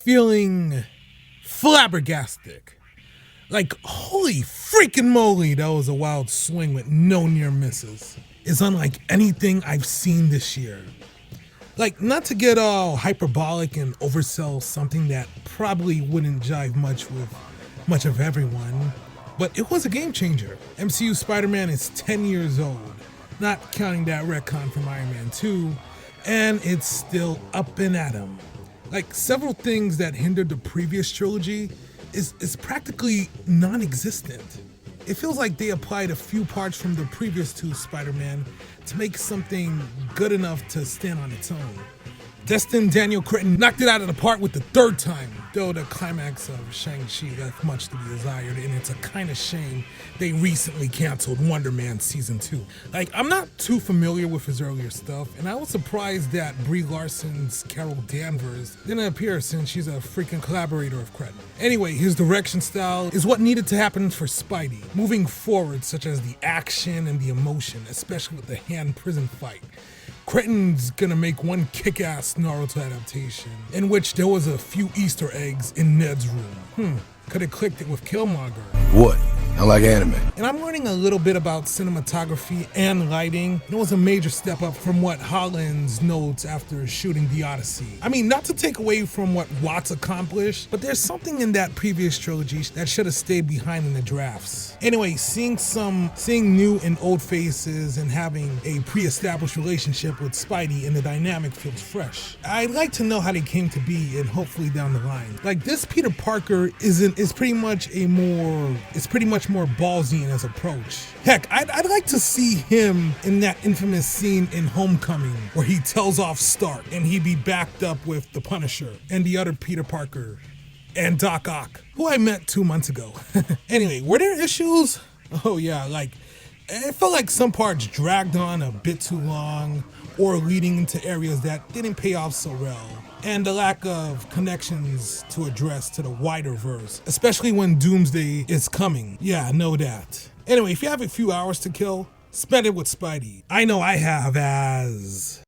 feeling flabbergasted. Like, holy freaking moly, that was a wild swing with no near misses. It's unlike anything I've seen this year. Like, not to get all hyperbolic and oversell something that probably wouldn't jive much with much of everyone, but it was a game changer. MCU Spider-Man is 10 years old, not counting that retcon from Iron Man 2, and it's still up and at 'em. Like, several things that hindered the previous trilogy is practically non-existent. It feels like they applied a few parts from the previous two Spider-Man to make something good enough to stand on its own. Destin Daniel Cretton knocked it out of the park with the third time, though the climax of Shang-Chi left much to be desired, and it's a kind of shame they recently canceled Wonder Man Season 2. Like, I'm not too familiar with his earlier stuff, and I was surprised that Brie Larson's Carol Danvers didn't appear since she's a freaking collaborator of Cretton. Anyway, his direction style is what needed to happen for Spidey, moving forward, such as the action and the emotion, especially with the hand prison fight. Cretton's gonna make one kick-ass Naruto adaptation, in which there was a few Easter eggs in Ned's room. Could have clicked it with Killmonger. What? I like anime. And I'm learning a little bit about cinematography and lighting. It was a major step up from what Holland's notes after shooting The Odyssey. I mean, not to take away from what Watts accomplished, but there's something in that previous trilogy that should have stayed behind in the drafts. Anyway, seeing new and old faces and having a pre-established relationship with Spidey and the dynamic feels fresh. I'd like to know how they came to be and hopefully down the line. Like, this Peter Parker is pretty much more ballsy in his approach. Heck, I'd like to see him in that infamous scene in Homecoming where he tells off Stark and he'd be backed up with the Punisher and the other Peter Parker and Doc Ock, who I met 2 months ago. Anyway, were there issues? Oh yeah, like, it felt like some parts dragged on a bit too long or leading into areas that didn't pay off so well. And the lack of connections to address to the wider verse, especially when Doomsday is coming. Yeah, I know that. Anyway, if you have a few hours to kill, spend it with Spidey. I know I have, as